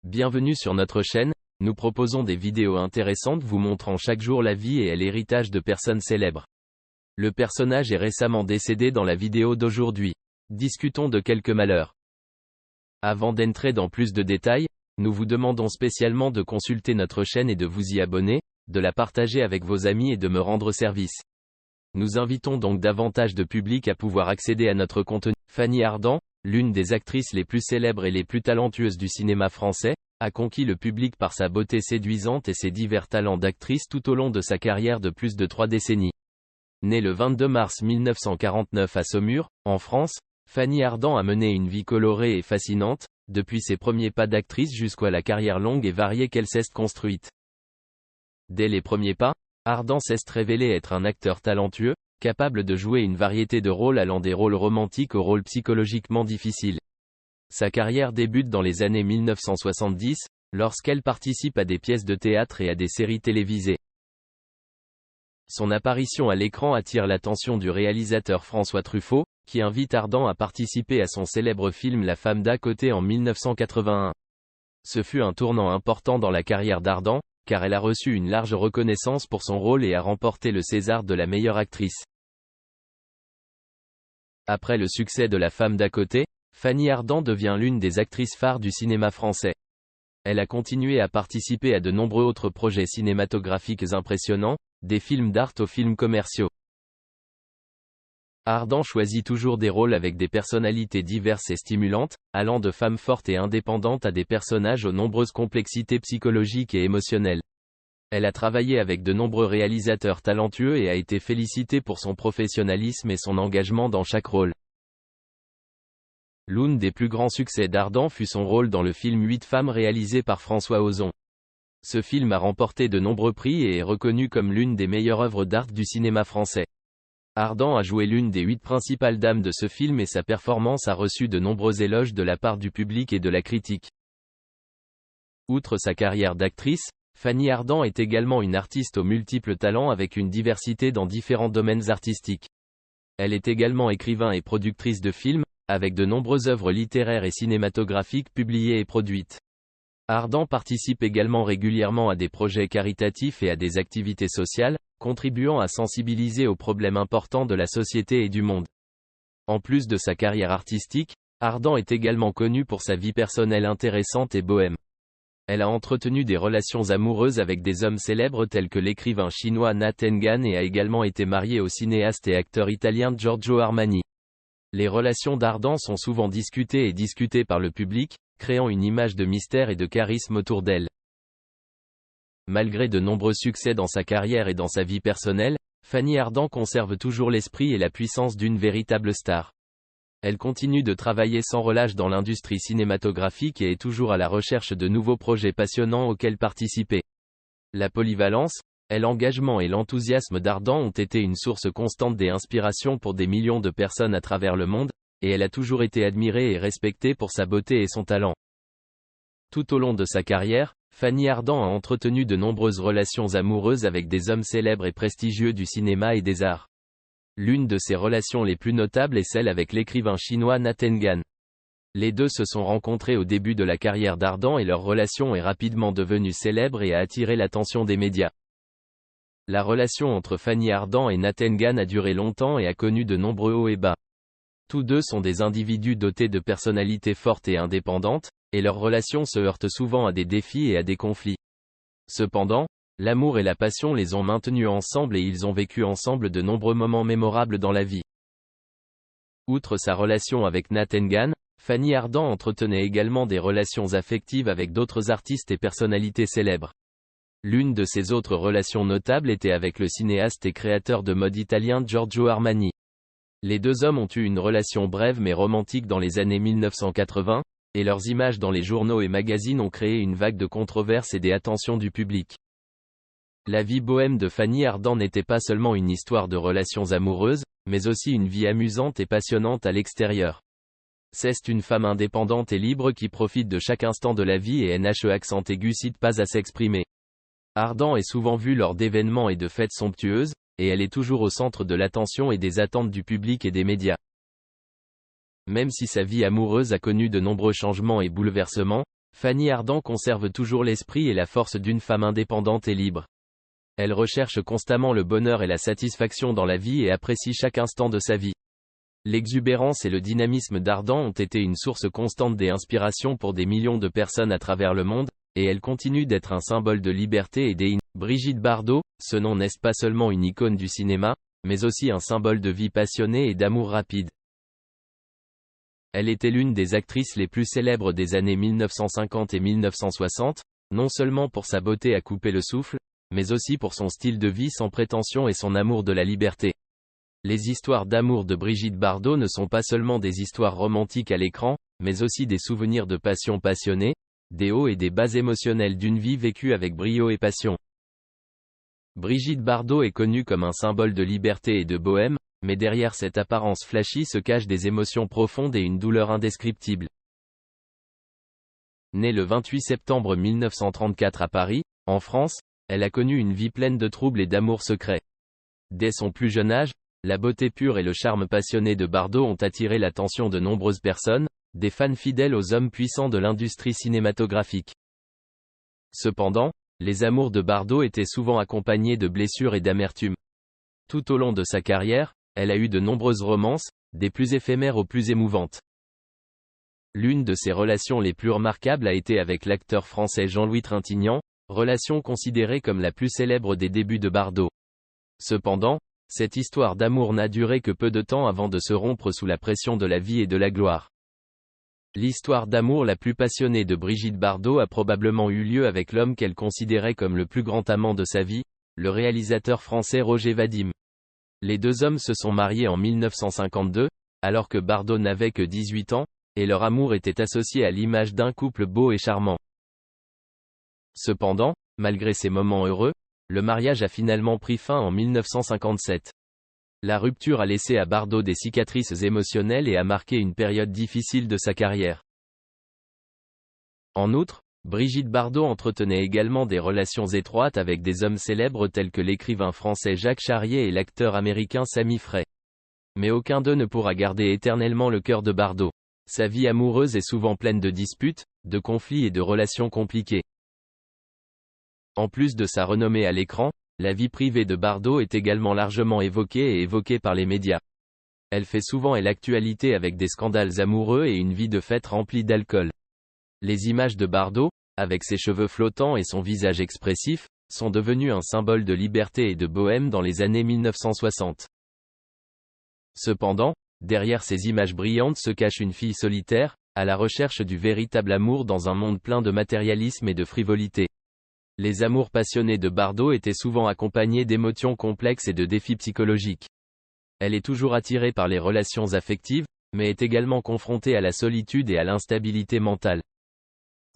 Bienvenue sur notre chaîne, nous proposons des vidéos intéressantes vous montrant chaque jour la vie et l'héritage de personnes célèbres. Le personnage est récemment décédé dans la vidéo d'aujourd'hui. Discutons de quelques malheurs. Avant d'entrer dans plus de détails, nous vous demandons spécialement de consulter notre chaîne et de vous y abonner, de la partager avec vos amis et de me rendre service. Nous invitons donc davantage de public à pouvoir accéder à notre contenu. Fanny Ardant, l'une des actrices les plus célèbres et les plus talentueuses du cinéma français, a conquis le public par sa beauté séduisante et ses divers talents d'actrice tout au long de sa carrière de plus de 3 décennies. Née le 22 mars 1949 à Saumur, en France, Fanny Ardant a mené une vie colorée et fascinante, depuis ses premiers pas d'actrice jusqu'à la carrière longue et variée qu'elle s'est construite. Dès les premiers pas, Ardant s'est révélé être un acteur talentueux, capable de jouer une variété de rôles allant des rôles romantiques aux rôles psychologiquement difficiles. Sa carrière débute dans les années 1970, lorsqu'elle participe à des pièces de théâtre et à des séries télévisées. Son apparition à l'écran attire l'attention du réalisateur François Truffaut, qui invite Ardant à participer à son célèbre film La femme d'à côté en 1981. Ce fut un tournant important dans la carrière d'Ardant, car elle a reçu une large reconnaissance pour son rôle et a remporté le César de la meilleure actrice. Après le succès de La femme d'à côté, Fanny Ardant devient l'une des actrices phares du cinéma français. Elle a continué à participer à de nombreux autres projets cinématographiques impressionnants, des films d'art aux films commerciaux. Ardant choisit toujours des rôles avec des personnalités diverses et stimulantes, allant de femmes fortes et indépendantes à des personnages aux nombreuses complexités psychologiques et émotionnelles. Elle a travaillé avec de nombreux réalisateurs talentueux et a été félicitée pour son professionnalisme et son engagement dans chaque rôle. L'un des plus grands succès d'Ardant fut son rôle dans le film 8 femmes réalisé par François Ozon. Ce film a remporté de nombreux prix et est reconnu comme l'une des meilleures œuvres d'art du cinéma français. Ardant a joué l'une des 8 principales dames de ce film et sa performance a reçu de nombreux éloges de la part du public et de la critique. Outre sa carrière d'actrice, Fanny Ardant est également une artiste aux multiples talents avec une diversité dans différents domaines artistiques. Elle est également écrivain et productrice de films, avec de nombreuses œuvres littéraires et cinématographiques publiées et produites. Ardant participe également régulièrement à des projets caritatifs et à des activités sociales, contribuant à sensibiliser aux problèmes importants de la société et du monde. En plus de sa carrière artistique, Ardant est également connue pour sa vie personnelle intéressante et bohème. Elle a entretenu des relations amoureuses avec des hommes célèbres tels que l'écrivain chinois Nat Hengan et a également été mariée au cinéaste et acteur italien Giorgio Armani. Les relations d'Ardant sont souvent discutées et discutées par le public, créant une image de mystère et de charisme autour d'elle. Malgré de nombreux succès dans sa carrière et dans sa vie personnelle, Fanny Ardant conserve toujours l'esprit et la puissance d'une véritable star. Elle continue de travailler sans relâche dans l'industrie cinématographique et est toujours à la recherche de nouveaux projets passionnants auxquels participer. La polyvalence, l'engagement et l'enthousiasme d'Ardant ont été une source constante d'inspiration pour des millions de personnes à travers le monde, et elle a toujours été admirée et respectée pour sa beauté et son talent. Tout au long de sa carrière, Fanny Ardant a entretenu de nombreuses relations amoureuses avec des hommes célèbres et prestigieux du cinéma et des arts. L'une de ses relations les plus notables est celle avec l'écrivain chinois Nat Hengan. Les deux se sont rencontrés au début de la carrière d'Ardant et leur relation est rapidement devenue célèbre et a attiré l'attention des médias. La relation entre Fanny Ardant et Nat Hengan a duré longtemps et a connu de nombreux hauts et bas. Tous deux sont des individus dotés de personnalités fortes et indépendantes, et leur relation se heurte souvent à des défis et à des conflits. Cependant, l'amour et la passion les ont maintenus ensemble et ils ont vécu ensemble de nombreux moments mémorables dans la vie. Outre sa relation avec Nat Hengan, Fanny Ardant entretenait également des relations affectives avec d'autres artistes et personnalités célèbres. L'une de ses autres relations notables était avec le cinéaste et créateur de mode italien Giorgio Armani. Les deux hommes ont eu une relation brève mais romantique dans les années 1980, et leurs images dans les journaux et magazines ont créé une vague de controverses et des attentions du public. La vie bohème de Fanny Ardant n'était pas seulement une histoire de relations amoureuses, mais aussi une vie amusante et passionnante à l'extérieur. C'est une femme indépendante et libre qui profite de chaque instant de la vie et NHE accent aigu cite pas à s'exprimer. Ardant est souvent vue lors d'événements et de fêtes somptueuses, et elle est toujours au centre de l'attention et des attentes du public et des médias. Même si sa vie amoureuse a connu de nombreux changements et bouleversements, Fanny Ardant conserve toujours l'esprit et la force d'une femme indépendante et libre. Elle recherche constamment le bonheur et la satisfaction dans la vie et apprécie chaque instant de sa vie. L'exubérance et le dynamisme d'Ardant ont été une source constante d'inspiration pour des millions de personnes à travers le monde, et elle continue d'être un symbole de liberté et Brigitte Bardot, ce nom n'est pas seulement une icône du cinéma, mais aussi un symbole de vie passionnée et d'amour rapide. Elle était l'une des actrices les plus célèbres des années 1950 et 1960, non seulement pour sa beauté à couper le souffle, mais aussi pour son style de vie sans prétention et son amour de la liberté. Les histoires d'amour de Brigitte Bardot ne sont pas seulement des histoires romantiques à l'écran, mais aussi des souvenirs de passion passionnée, des hauts et des bas émotionnels d'une vie vécue avec brio et passion. Brigitte Bardot est connue comme un symbole de liberté et de bohème, mais derrière cette apparence flashy se cachent des émotions profondes et une douleur indescriptible. Née le 28 septembre 1934 à Paris, en France, elle a connu une vie pleine de troubles et d'amour secret. Dès son plus jeune âge, la beauté pure et le charme passionné de Bardot ont attiré l'attention de nombreuses personnes, des fans fidèles aux hommes puissants de l'industrie cinématographique. Cependant, les amours de Bardot étaient souvent accompagnés de blessures et d'amertume. Tout au long de sa carrière, elle a eu de nombreuses romances, des plus éphémères aux plus émouvantes. L'une de ses relations les plus remarquables a été avec l'acteur français Jean-Louis Trintignant, relation considérée comme la plus célèbre des débuts de Bardot. Cependant, cette histoire d'amour n'a duré que peu de temps avant de se rompre sous la pression de la vie et de la gloire. L'histoire d'amour la plus passionnée de Brigitte Bardot a probablement eu lieu avec l'homme qu'elle considérait comme le plus grand amant de sa vie, le réalisateur français Roger Vadim. Les deux hommes se sont mariés en 1952, alors que Bardot n'avait que 18 ans, et leur amour était associé à l'image d'un couple beau et charmant. Cependant, malgré ces moments heureux, le mariage a finalement pris fin en 1957. La rupture a laissé à Bardot des cicatrices émotionnelles et a marqué une période difficile de sa carrière. En outre, Brigitte Bardot entretenait également des relations étroites avec des hommes célèbres tels que l'écrivain français Jacques Charrier et l'acteur américain Sammy Frey. Mais aucun d'eux ne pourra garder éternellement le cœur de Bardot. Sa vie amoureuse est souvent pleine de disputes, de conflits et de relations compliquées. En plus de sa renommée à l'écran, la vie privée de Bardot est également largement évoquée et évoquée par les médias. Elle fait souvent l'actualité avec des scandales amoureux et une vie de fête remplie d'alcool. Les images de Bardot, avec ses cheveux flottants et son visage expressif, sont devenues un symbole de liberté et de bohème dans les années 1960. Cependant, derrière ces images brillantes se cache une fille solitaire, à la recherche du véritable amour dans un monde plein de matérialisme et de frivolité. Les amours passionnés de Bardot étaient souvent accompagnés d'émotions complexes et de défis psychologiques. Elle est toujours attirée par les relations affectives, mais est également confrontée à la solitude et à l'instabilité mentale.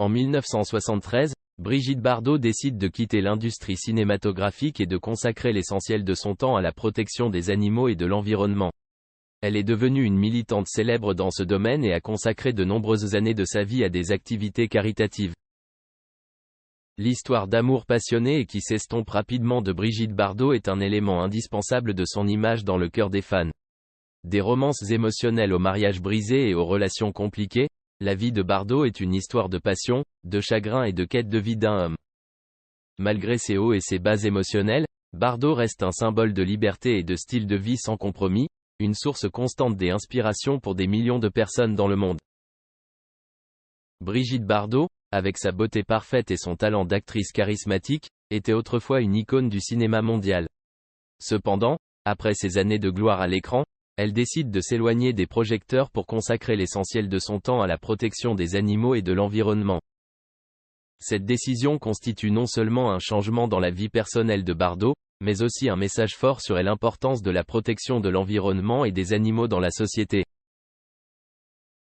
En 1973, Brigitte Bardot décide de quitter l'industrie cinématographique et de consacrer l'essentiel de son temps à la protection des animaux et de l'environnement. Elle est devenue une militante célèbre dans ce domaine et a consacré de nombreuses années de sa vie à des activités caritatives. L'histoire d'amour passionné et qui s'estompe rapidement de Brigitte Bardot est un élément indispensable de son image dans le cœur des fans. Des romances émotionnelles aux mariages brisés et aux relations compliquées, la vie de Bardot est une histoire de passion, de chagrin et de quête de vie d'un homme. Malgré ses hauts et ses bas émotionnels, Bardot reste un symbole de liberté et de style de vie sans compromis, une source constante d'inspiration pour des millions de personnes dans le monde. Brigitte Bardot, avec sa beauté parfaite et son talent d'actrice charismatique, était autrefois une icône du cinéma mondial. Cependant, après ces années de gloire à l'écran, elle décide de s'éloigner des projecteurs pour consacrer l'essentiel de son temps à la protection des animaux et de l'environnement. Cette décision constitue non seulement un changement dans la vie personnelle de Bardot, mais aussi un message fort sur l'importance de la protection de l'environnement et des animaux dans la société.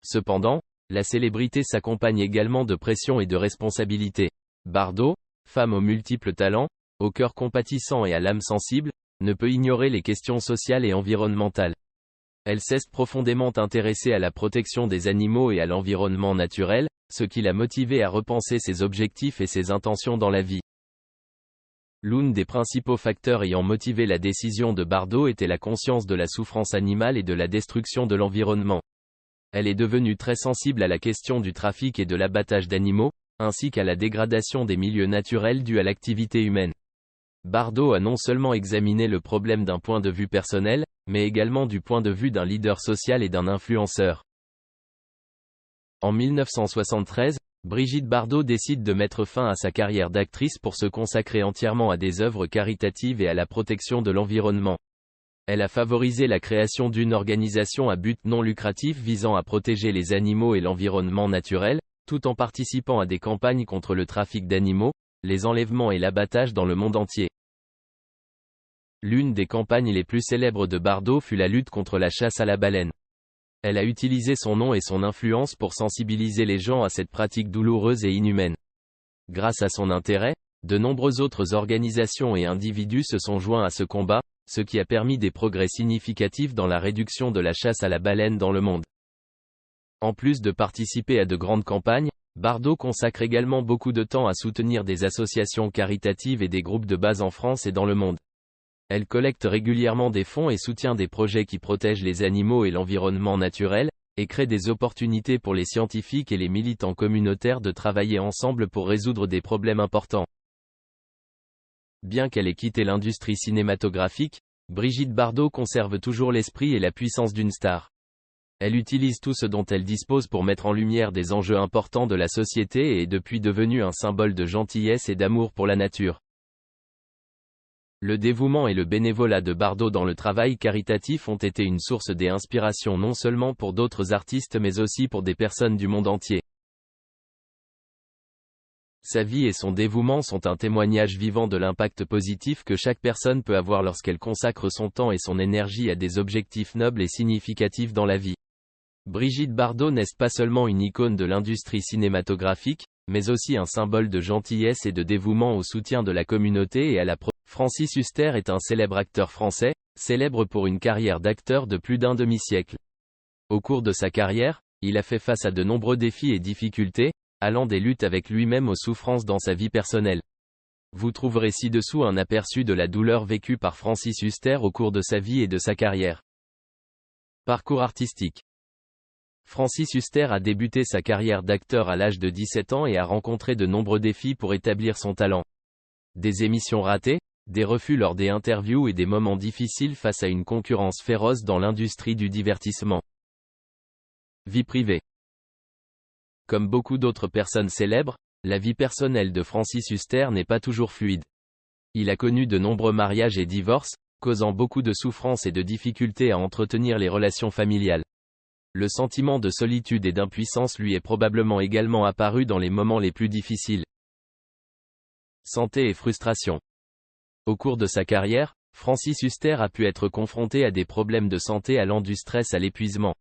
Cependant, la célébrité s'accompagne également de pression et de responsabilité. Bardot, femme aux multiples talents, au cœur compatissant et à l'âme sensible, ne peut ignorer les questions sociales et environnementales. Elle s'est profondément intéressée à la protection des animaux et à l'environnement naturel, ce qui l'a motivée à repenser ses objectifs et ses intentions dans la vie. L'un des principaux facteurs ayant motivé la décision de Bardot était la conscience de la souffrance animale et de la destruction de l'environnement. Elle est devenue très sensible à la question du trafic et de l'abattage d'animaux, ainsi qu'à la dégradation des milieux naturels due à l'activité humaine. Bardot a non seulement examiné le problème d'un point de vue personnel, mais également du point de vue d'un leader social et d'un influenceur. En 1973, Brigitte Bardot décide de mettre fin à sa carrière d'actrice pour se consacrer entièrement à des œuvres caritatives et à la protection de l'environnement. Elle a favorisé la création d'une organisation à but non lucratif visant à protéger les animaux et l'environnement naturel, tout en participant à des campagnes contre le trafic d'animaux, les enlèvements et l'abattage dans le monde entier. L'une des campagnes les plus célèbres de Bardot fut la lutte contre la chasse à la baleine. Elle a utilisé son nom et son influence pour sensibiliser les gens à cette pratique douloureuse et inhumaine. Grâce à son intérêt, de nombreuses autres organisations et individus se sont joints à ce combat, ce qui a permis des progrès significatifs dans la réduction de la chasse à la baleine dans le monde. En plus de participer à de grandes campagnes, Bardot consacre également beaucoup de temps à soutenir des associations caritatives et des groupes de base en France et dans le monde. Elle collecte régulièrement des fonds et soutient des projets qui protègent les animaux et l'environnement naturel, et crée des opportunités pour les scientifiques et les militants communautaires de travailler ensemble pour résoudre des problèmes importants. Bien qu'elle ait quitté l'industrie cinématographique, Brigitte Bardot conserve toujours l'esprit et la puissance d'une star. Elle utilise tout ce dont elle dispose pour mettre en lumière des enjeux importants de la société et est depuis devenue un symbole de gentillesse et d'amour pour la nature. Le dévouement et le bénévolat de Bardot dans le travail caritatif ont été une source d'inspiration non seulement pour d'autres artistes mais aussi pour des personnes du monde entier. Sa vie et son dévouement sont un témoignage vivant de l'impact positif que chaque personne peut avoir lorsqu'elle consacre son temps et son énergie à des objectifs nobles et significatifs dans la vie. Brigitte Bardot n'est pas seulement une icône de l'industrie cinématographique, mais aussi un symbole de gentillesse et de dévouement au soutien de la communauté et à la Francis Huster est un célèbre acteur français, célèbre pour une carrière d'acteur de plus d'un demi-siècle. Au cours de sa carrière, il a fait face à de nombreux défis et difficultés, allant des luttes avec lui-même aux souffrances dans sa vie personnelle. Vous trouverez ci-dessous un aperçu de la douleur vécue par Francis Huster au cours de sa vie et de sa carrière. Parcours artistique. Francis Huster a débuté sa carrière d'acteur à l'âge de 17 ans et a rencontré de nombreux défis pour établir son talent. Des émissions ratées, des refus lors des interviews et des moments difficiles face à une concurrence féroce dans l'industrie du divertissement. Vie privée. Comme beaucoup d'autres personnes célèbres, la vie personnelle de Francis Huster n'est pas toujours fluide. Il a connu de nombreux mariages et divorces, causant beaucoup de souffrances et de difficultés à entretenir les relations familiales. Le sentiment de solitude et d'impuissance lui est probablement également apparu dans les moments les plus difficiles. Santé et frustration. Au cours de sa carrière, Francis Huster a pu être confronté à des problèmes de santé allant du stress à l'épuisement.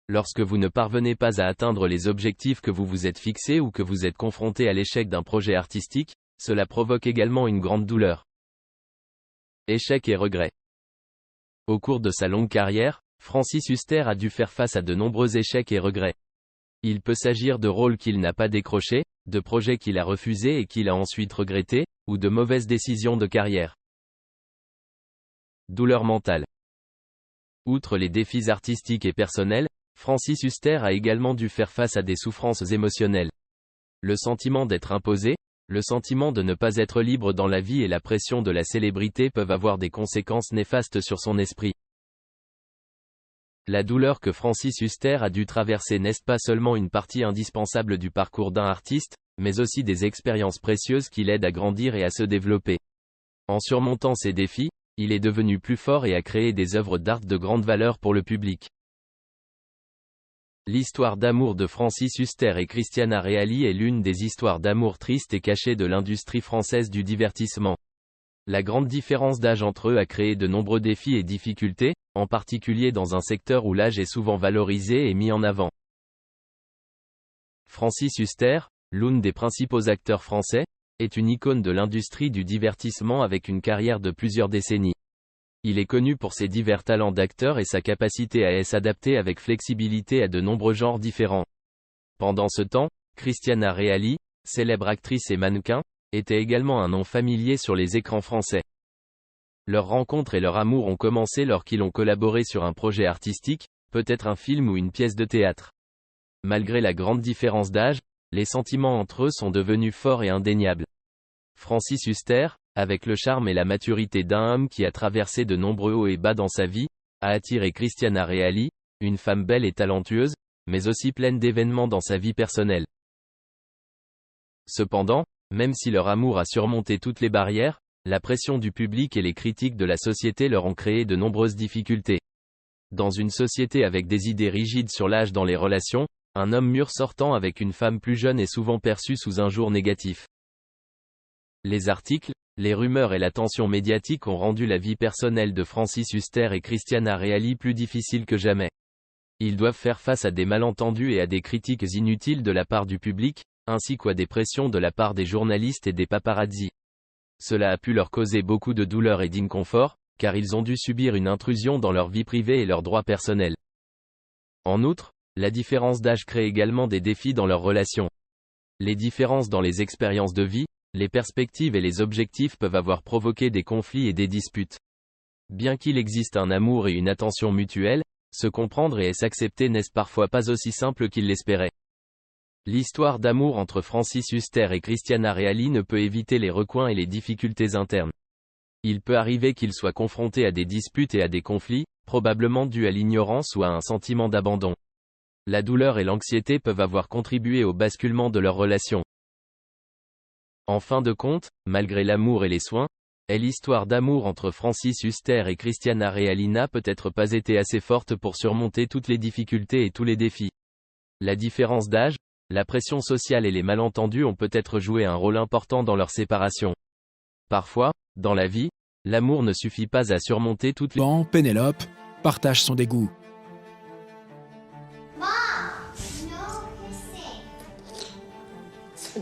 Lorsque vous ne parvenez pas à atteindre les objectifs que vous vous êtes fixés ou que vous êtes confronté à l'échec d'un projet artistique, cela provoque également une grande douleur. Échecs et regrets. Au cours de sa longue carrière, Francis Huster a dû faire face à de nombreux échecs et regrets. Il peut s'agir de rôles qu'il n'a pas décrochés, de projets qu'il a refusés et qu'il a ensuite regrettés, ou de mauvaises décisions de carrière. Douleur mentale. Outre les défis artistiques et personnels, Francis Huster a également dû faire face à des souffrances émotionnelles. Le sentiment d'être imposé, le sentiment de ne pas être libre dans la vie et la pression de la célébrité peuvent avoir des conséquences néfastes sur son esprit. La douleur que Francis Huster a dû traverser n'est pas seulement une partie indispensable du parcours d'un artiste, mais aussi des expériences précieuses qui l'aident à grandir et à se développer. En surmontant ces défis, il est devenu plus fort et a créé des œuvres d'art de grande valeur pour le public. L'histoire d'amour de Francis Huster et Christiana Reali est l'une des histoires d'amour tristes et cachées de l'industrie française du divertissement. La grande différence d'âge entre eux a créé de nombreux défis et difficultés, en particulier dans un secteur où l'âge est souvent valorisé et mis en avant. Francis Huster, l'un des principaux acteurs français, est une icône de l'industrie du divertissement avec une carrière de plusieurs décennies. Il est connu pour ses divers talents d'acteur et sa capacité à s'adapter avec flexibilité à de nombreux genres différents. Pendant ce temps, Christiana Reali, célèbre actrice et mannequin, était également un nom familier sur les écrans français. Leur rencontre et leur amour ont commencé lorsqu'ils ont collaboré sur un projet artistique, peut-être un film ou une pièce de théâtre. Malgré la grande différence d'âge, les sentiments entre eux sont devenus forts et indéniables. Francis Huster, avec le charme et la maturité d'un homme qui a traversé de nombreux hauts et bas dans sa vie, a attiré Christiana Reali, une femme belle et talentueuse, mais aussi pleine d'événements dans sa vie personnelle. Cependant, même si leur amour a surmonté toutes les barrières, la pression du public et les critiques de la société leur ont créé de nombreuses difficultés. Dans une société avec des idées rigides sur l'âge dans les relations, un homme mûr sortant avec une femme plus jeune est souvent perçu sous un jour négatif. Les articles, les rumeurs et la tension médiatique ont rendu la vie personnelle de Francis Huster et Christiana Reali plus difficile que jamais. Ils doivent faire face à des malentendus et à des critiques inutiles de la part du public, ainsi qu'à des pressions de la part des journalistes et des paparazzis. Cela a pu leur causer beaucoup de douleur et d'inconfort, car ils ont dû subir une intrusion dans leur vie privée et leurs droits personnels. En outre, la différence d'âge crée également des défis dans leurs relations. Les différences dans les expériences de vie, les perspectives et les objectifs peuvent avoir provoqué des conflits et des disputes. Bien qu'il existe un amour et une attention mutuelle, se comprendre et s'accepter n'est parfois pas aussi simple qu'ils l'espéraient. L'histoire d'amour entre Francis Huster et Christiana Reali ne peut éviter les recoins et les difficultés internes. Il peut arriver qu'ils soient confrontés à des disputes et à des conflits, probablement dus à l'ignorance ou à un sentiment d'abandon. La douleur et l'anxiété peuvent avoir contribué au basculement de leur relation. En fin de compte, malgré l'amour et les soins, l'histoire d'amour entre Francis Huster et Christiana Reali n'a peut-être pas été assez forte pour surmonter toutes les difficultés et tous les défis. La différence d'âge, la pression sociale et les malentendus ont peut-être joué un rôle important dans leur séparation. Parfois, dans la vie, l'amour ne suffit pas à surmonter toutes les... Pénélope partage son dégoût. Mom, no kissing.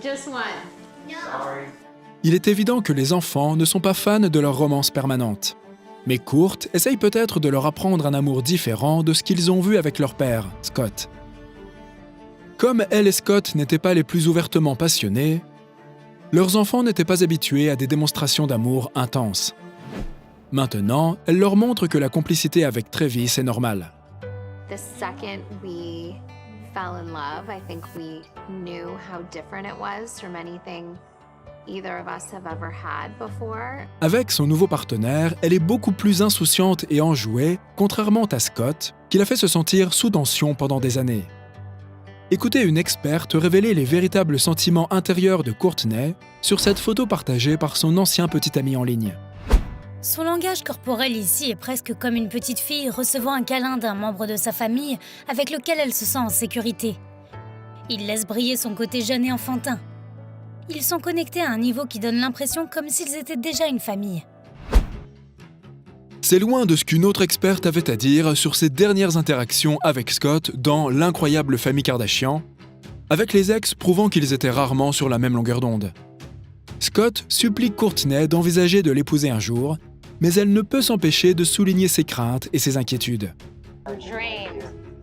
Just one. No. Il est évident que les enfants ne sont pas fans de leur romance permanente. Mais Kurt essaye peut-être de leur apprendre un amour différent de ce qu'ils ont vu avec leur père, Scott. Comme elle et Scott n'étaient pas les plus ouvertement passionnés, leurs enfants n'étaient pas habitués à des démonstrations d'amour intenses. Maintenant, elle leur montre que la complicité avec Travis est normale. The second we fell in love, I think we knew how different it was from anything either of us have ever had before. Avec son nouveau partenaire, elle est beaucoup plus insouciante et enjouée, contrairement à Scott, qui la fait se sentir sous tension pendant des années. Écoutez une experte révéler les véritables sentiments intérieurs de Courtney sur cette photo partagée par son ancien petit ami en ligne. Son langage corporel ici est presque comme une petite fille recevant un câlin d'un membre de sa famille avec lequel elle se sent en sécurité. Il laisse briller son côté jeune et enfantin. Ils sont connectés à un niveau qui donne l'impression comme s'ils étaient déjà une famille. C'est loin de ce qu'une autre experte avait à dire sur ses dernières interactions avec Scott dans L'incroyable famille Kardashian, avec les ex prouvant qu'ils étaient rarement sur la même longueur d'onde. Scott supplie Courtney d'envisager de l'épouser un jour, mais elle ne peut s'empêcher de souligner ses craintes et ses inquiétudes.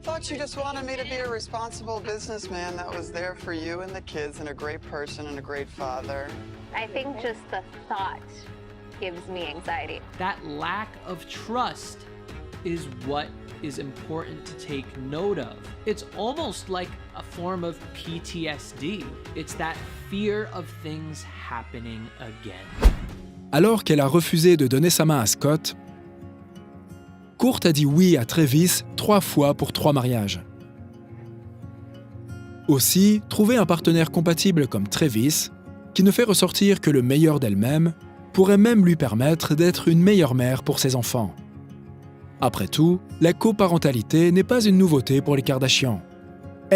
Thought you just wanted me to be a responsible businessman that was there for you and the kids and a great person and a great father. I think just the thought gives me anxiety. That lack of trust is what is important to take note of. It's almost like a form of PTSD. It's that fear of things happening again. Alors qu'elle a refusé de donner sa main à Scott, Kurt a dit oui à Travis 3 fois pour 3 mariages. Aussi, trouver un partenaire compatible comme Travis, qui ne fait ressortir que le meilleur d'elle-même, pourrait même lui permettre d'être une meilleure mère pour ses enfants. Après tout, la coparentalité n'est pas une nouveauté pour les Kardashians.